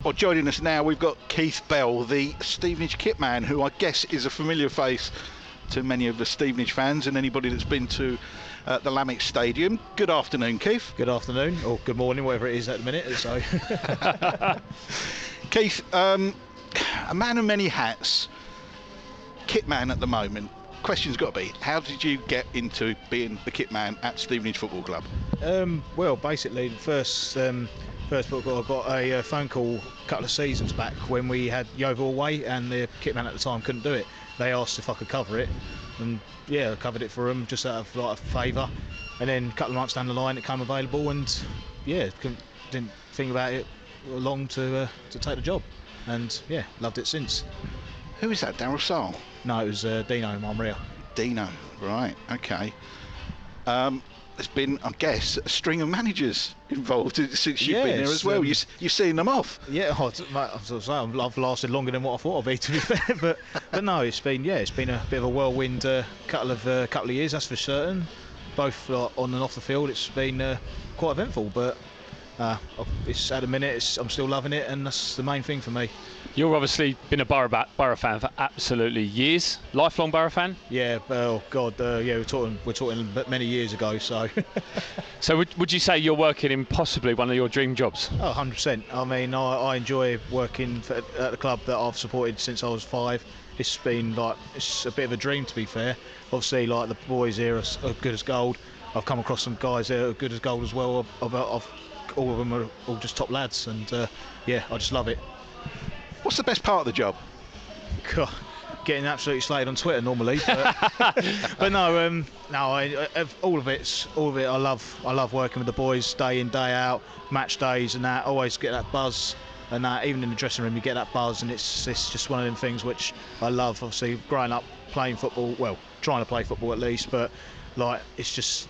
Well, joining us now, we've got Keith Bell, the Stevenage kit man, who I guess is a familiar face to many of the Stevenage fans and anybody that's been to the Lamech Stadium. Good afternoon, Keith. Good afternoon, or good morning, whatever it is at the minute. So, Keith, a man of many hats, kit man at the moment. Question's got to be, how did you get into being the kit man at Stevenage Football Club? Well, basically, the first book I got a phone call a couple of seasons back when we had Yeovil away, and the kit man at the time couldn't do it. They asked if I could cover it, and yeah, I covered it for them just out of like a favour. And then a couple of months down the line, it came available, and yeah, didn't think about it long to take the job, and yeah, loved it since. Who is that, Daryl Saul? No, it was Dino Marmaria. Dino, right, okay. There's been, I guess, a string of managers involved since you've been there as well. You've seen them off. Yeah, I've lasted longer than what I thought I'd be, to be fair. But no, it's been a bit of a whirlwind couple of years, that's for certain. Both on and off the field, it's been quite eventful. But it's at the minute, I'm still loving it, and that's the main thing for me. You've obviously been a Borough fan for absolutely years. Lifelong Borough fan? Yeah, oh God, yeah, we're talking many years ago. So, so would you say you're working in possibly one of your dream jobs? Oh, 100%. I mean, I enjoy working at the club that I've supported since I was 5. It's been it's a bit of a dream, to be fair. Obviously, like, the boys here are good as gold. I've come across some guys there who are good as gold as well. All of them are all just top lads, and yeah, I just love it. What's the best part of the job? God, getting absolutely slayed on Twitter normally, but no, all of it. I love working with the boys day in, day out, match days and that. Always get that buzz, and that even in the dressing room you get that buzz, and it's just one of them things which I love. Obviously, growing up playing football, well, trying to play football at least, but like, it's just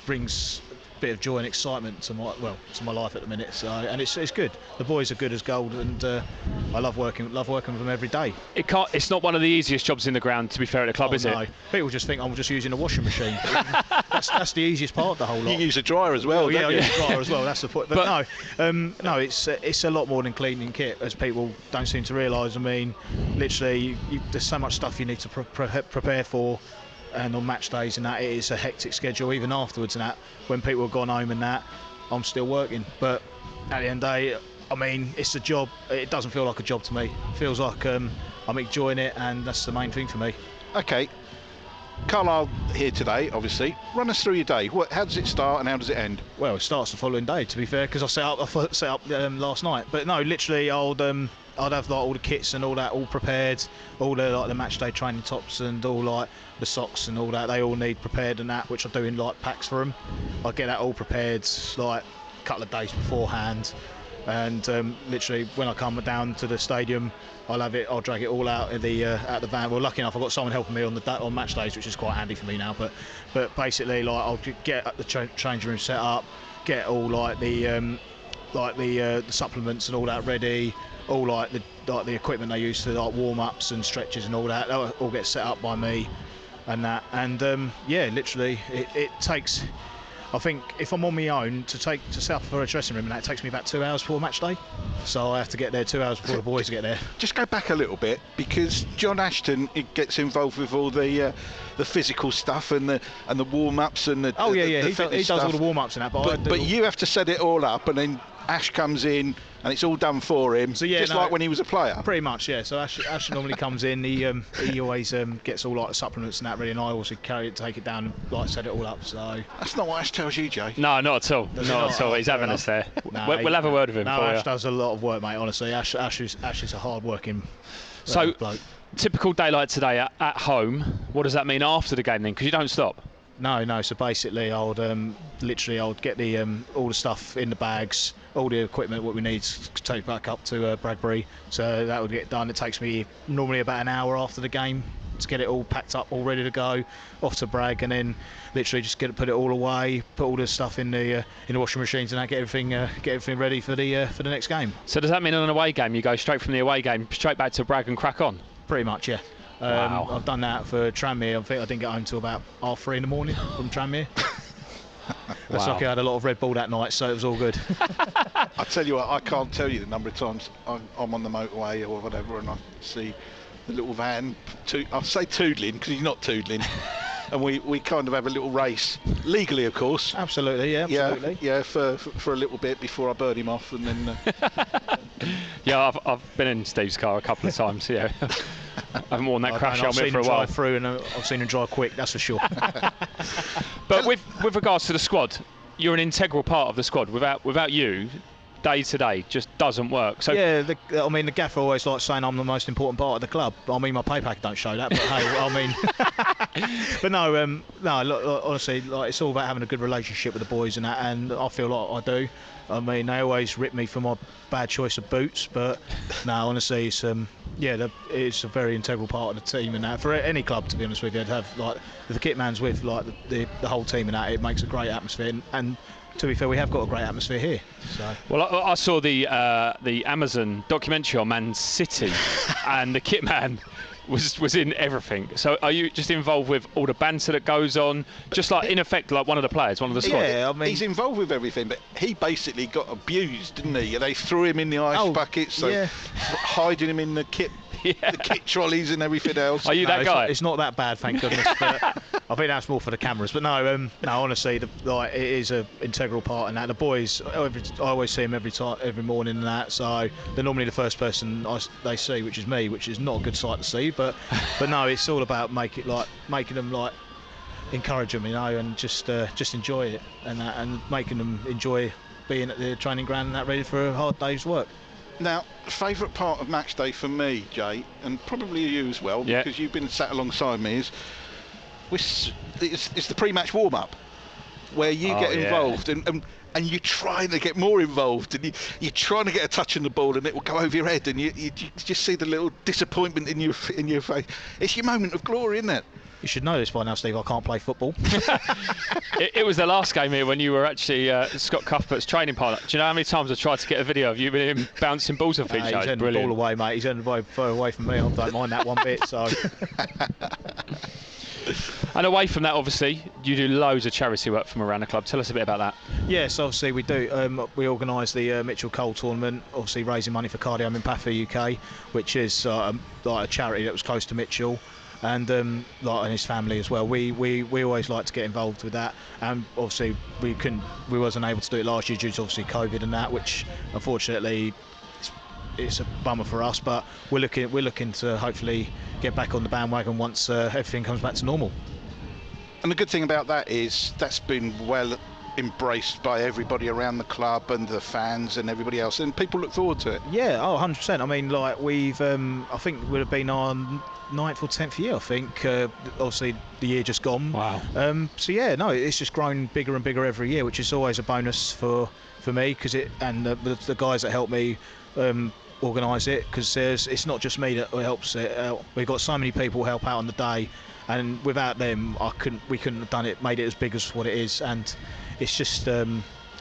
brings bit of joy and excitement to my life at the minute. So, and it's good. The boys are good as gold, and I love working with them every day. It's not one of the easiest jobs in the ground, to be fair, at the club, is it? People just think I'm just using a washing machine. that's the easiest part of the whole lot. You use a dryer as well. Yeah, I you? use a dryer as well. That's the point. But no, it's a lot more than cleaning kit, as people don't seem to realise. I mean, literally, there's so much stuff you need to prepare for. And on match days and that, it is a hectic schedule. Even afterwards and that, when people have gone home and that, I'm still working. But at the end of the day, I mean, it's a job. It doesn't feel like a job to me. It feels like I'm enjoying it, and that's the main thing for me. Okay, Carlisle here today, obviously. Run us through your day. How does it start and how does it end? Well, it starts the following day, to be fair, because I set up last night. But no, literally, I'd have like all the kits and all that all prepared, all the match day training tops and all like the socks and all that. They all need prepared and that, which I do in like packs for them. I get that all prepared like a couple of days beforehand, and literally when I come down to the stadium, I'll drag it all out of the van. Well, lucky enough, I've got someone helping me on match days, which is quite handy for me now. But basically, like, I'll get the changing room set up, get all like the supplements and all that ready. All like the equipment they use for like warm-ups and stretches and all that, all gets set up by me, and that. And yeah, literally, it takes. I think if I'm on my own to set up for a dressing room, and that takes me about 2 hours before match day. So I have to get there 2 hours before the boys get there. Just go back a little bit, because John Ashton gets involved with all the physical stuff and the warm-ups and the he does all the warm-ups and that. But you have to set it all up, and then Ash comes in and it's all done for him, so, yeah, like when he was a player. Pretty much, yeah. So Ash normally comes in. He always gets all like the supplements and that ready, and I also take it down and like set it all up. So that's not what Ash tells you, Jay. No, not at all. Not at all. He's having us there. We'll have a word with him. No, for Ash you. does a lot of work, mate. Honestly, Ash is a hard-working bloke. Typical day like today at home. What does that mean after the game then? Because you don't stop. No. So basically, I'll get all the stuff in the bags, all the equipment what we need to take back up to Bradbury. So that would get done. It takes me normally about an hour after the game to get it all packed up, all ready to go, off to Bragg, and then literally just put it all away, put all the stuff in the washing machines, and get everything ready for the next game. So does that mean on an away game you go straight from the away game straight back to Bragg and crack on? Pretty much, yeah. Wow. I've done that for Tranmere. I think I didn't get home till about 3:30 in the morning from Tranmere. That's lucky I had a lot of Red Bull that night, so it was all good. I tell you what, I can't tell you the number of times I'm on the motorway or whatever, and I see the little van. I'll say toodling because he's not toodling, and we kind of have a little race, legally of course. Absolutely, yeah, absolutely. Yeah, for a little bit before I burn him off, and then. Yeah, I've been in Steve's car a couple of times. Yeah, I haven't worn that crash helmet for a while. I've seen him drive through, and I've seen him drive quick. That's for sure. But with regards to the squad, you're an integral part of the squad. Without you, day to day just doesn't work. So yeah, the gaffer always likes saying I'm the most important part of the club. I mean, my pay packet don't show that, but hey, I mean, but no, look, honestly, like, it's all about having a good relationship with the boys and that, and I feel like I do. I mean, they always rip me for my bad choice of boots, but no, honestly, it's it's a very integral part of the team and that. For any club, to be honest with you, to have like the kit man's with like the whole team and that, it makes a great atmosphere. And to be fair, we have got a great atmosphere here. So. Well, I saw the Amazon documentary on Man City, and the kit man was in everything. So are you just involved with all the banter that goes on, just like in effect like one of the players, one of the squad? Yeah, I mean, he's involved with everything, but he basically got abused, didn't he? They threw him in the ice buckets, so hiding him in the kit trolleys and everything else. Are you that guy? It's not that bad, thank goodness. But I think that's more for the cameras. But no, honestly, it is an integral part in that. The boys, I always see them every morning and that. So they're normally the first person they see, which is me, which is not a good sight to see. But no, it's all about making them like encourage them, and just enjoy it and making them enjoy being at the training ground and that, ready for a hard day's work. Now, favourite part of match day for me, Jay, and probably you as well, because you've been sat alongside me, is it's the pre-match warm-up, where you get involved and you're trying to get more involved, and you're trying to get a touch on the ball, and it will go over your head, and you just see the little disappointment in your face. It's your moment of glory, isn't it? You should know this by now, Steve. I can't play football. it was the last game here when you were actually Scott Cuthbert's training partner. Do you know how many times I tried to get a video of you with him bouncing balls off each other? He's ending the ball away, mate. He's ending the ball further away from me. I don't mind that one bit. So. And away from that, obviously, you do loads of charity work from around the club. Tell us a bit about that. Yes, obviously we do. We organise the Mitchell Cole tournament, obviously raising money for Cardiomyopathy UK, which is like a charity that was close to Mitchell. And and his family as well. We always like to get involved with that, and obviously we wasn't able to do it last year due to obviously COVID and that, which unfortunately it's a bummer for us. But we're looking to hopefully get back on the bandwagon once everything comes back to normal. And the good thing about that is that's been well embraced by everybody around the club and the fans and everybody else, and people look forward to it. Yeah, 100%. I mean, like we've I think it would have been our 9th or 10th year, I think. Obviously the year just gone. Wow. So yeah, no, it's just grown bigger and bigger every year, which is always a bonus for me, because the guys that help me organise it, because it's not just me that helps it. We've got so many people who help out on the day, and without them we couldn't have done it, made it as big as what it is. And it's just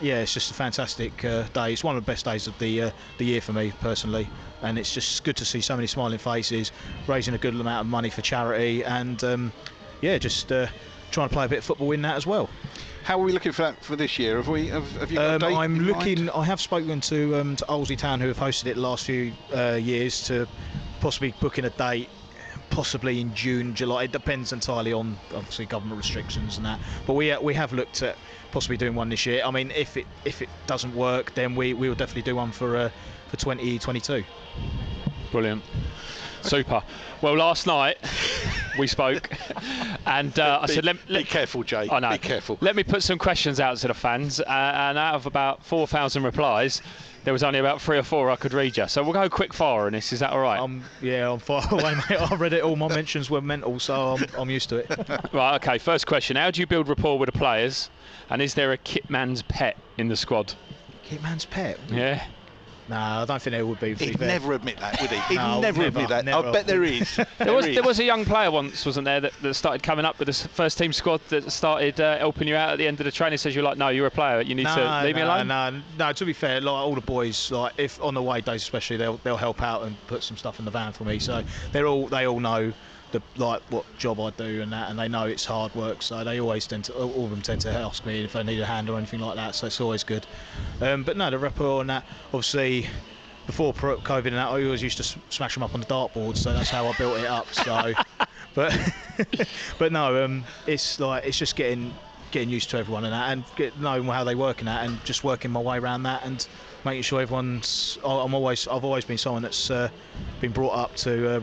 it's just a fantastic day. It's one of the best days of the year for me personally, and it's just good to see so many smiling faces, raising a good amount of money for charity, and just trying to play a bit of football in that as well. How are we looking for that for this year? Have you got a date in mind? I have spoken to Olsey Town, who have hosted it the last few years, to possibly book in a date, possibly in June, July. It depends entirely on obviously government restrictions and that. But we have looked at possibly doing one this year. I mean, if it doesn't work, then we will definitely do one for 2022. Brilliant. Super. Well, last night we spoke, and I said, be careful, Jay. I know. Be careful. Let me put some questions out to the fans, and out of about 4,000 replies, there was only about 3 or 4 I could read you. So we'll go quick fire on this. Is that all right? I'm far away, mate. I read it. All my mentions were mental, so I'm used to it. Right. Okay. First question: how do you build rapport with the players, and is there a kit man's pet in the squad? Kit man's pet? Yeah. No, I don't think there would be. He'd never admit that, would he? He'd No, never admit that. never. I bet there is. There was a young player once, wasn't there, that started coming up with the first team squad, that started helping you out at the end of the training. Says you're like, no, you're a player. You need to leave me alone. No. To be fair, like all the boys, like if on the away days especially, they'll help out and put some stuff in the van for me. So they all know like what job I do and that, and they know it's hard work, so they always tend to, all of them tend to ask me if I need a hand or anything like that, so it's always good. But no, the Rapport and that, obviously before COVID and that, I always used to smash them up on the dartboard, so that's how I built it up. So, but no, it's just getting used to everyone and that, and knowing how they work and that, and just working my way around that, and making sure everyone's. I've always been someone that's been brought up to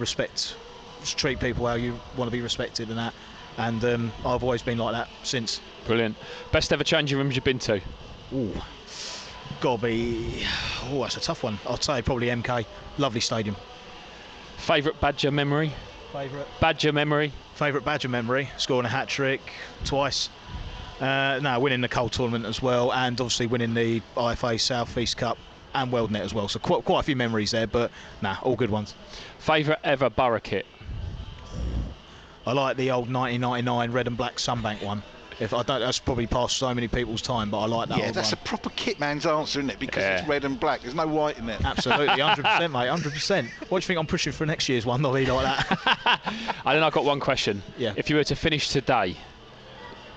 treat people how you want to be respected and that, and I've always been like that since. Brilliant. Best ever changing rooms you've been to? Ooh, gotta be. Oh, that's a tough one. I'd say probably MK. Lovely stadium. Favourite Badger memory? Favourite Badger memory. Scoring a hat trick twice. Winning the Coal tournament as well, and obviously winning the IFA South East Cup and World Net as well. So quite a few memories there, but all good ones. Favourite ever borough kit? I like the old 1999 red and black Sunbank one. That's probably past so many people's time, but I like that. Yeah, old that's one. a proper kit man's answer, isn't it? Because it's red and black. There's no white in it. Absolutely, 100%, mate, 100%. What do you think I'm pushing for next year's one, Nolly, like that? And then I've got one question. Yeah. If you were to finish today,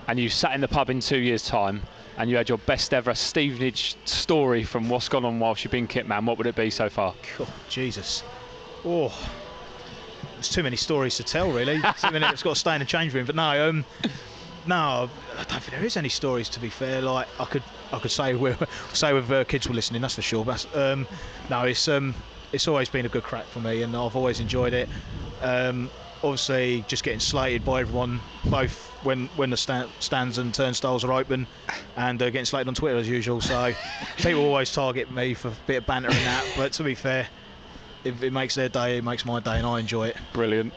and you sat in the pub in 2 years' time, and you had your best ever Stevenage story from what's gone on whilst you've been kit man, what would it be so far? Oh, Jesus. Oh, there's too many stories to tell, really. Too many that's got to stay in the change room. But no, I don't think there is any stories, to be fair. Like I could say with kids were listening, that's for sure. But it's always been a good crack for me, and I've always enjoyed it. Obviously, just getting slated by everyone, both when the stands and turnstiles are open, and getting slated on Twitter as usual. So people always target me for a bit of banter and that. But to be fair, if it makes their day, it makes my day, and I enjoy it. Brilliant.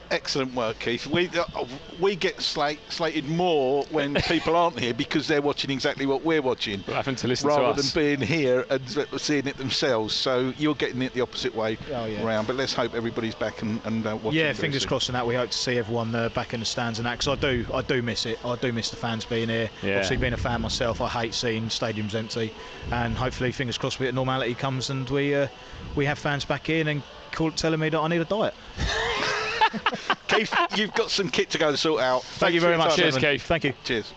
Excellent work, Keith. We get slated more when people aren't here because they're watching exactly what we're watching, having to listen to us rather than being here and seeing it themselves. So you're getting it the opposite way around. But let's hope everybody's back and watching. Yeah, fingers crossed on that. We hope to see everyone back in the stands and that, because I do miss it. I do miss the fans being here. Yeah. Obviously, being a fan myself, I hate seeing stadiums empty. And hopefully, fingers crossed, normality comes and we have fans back in and telling me that I need a diet. Keith, you've got some kit to go and sort out. Thank you very much. Cheers, Keith. Thank you. Cheers.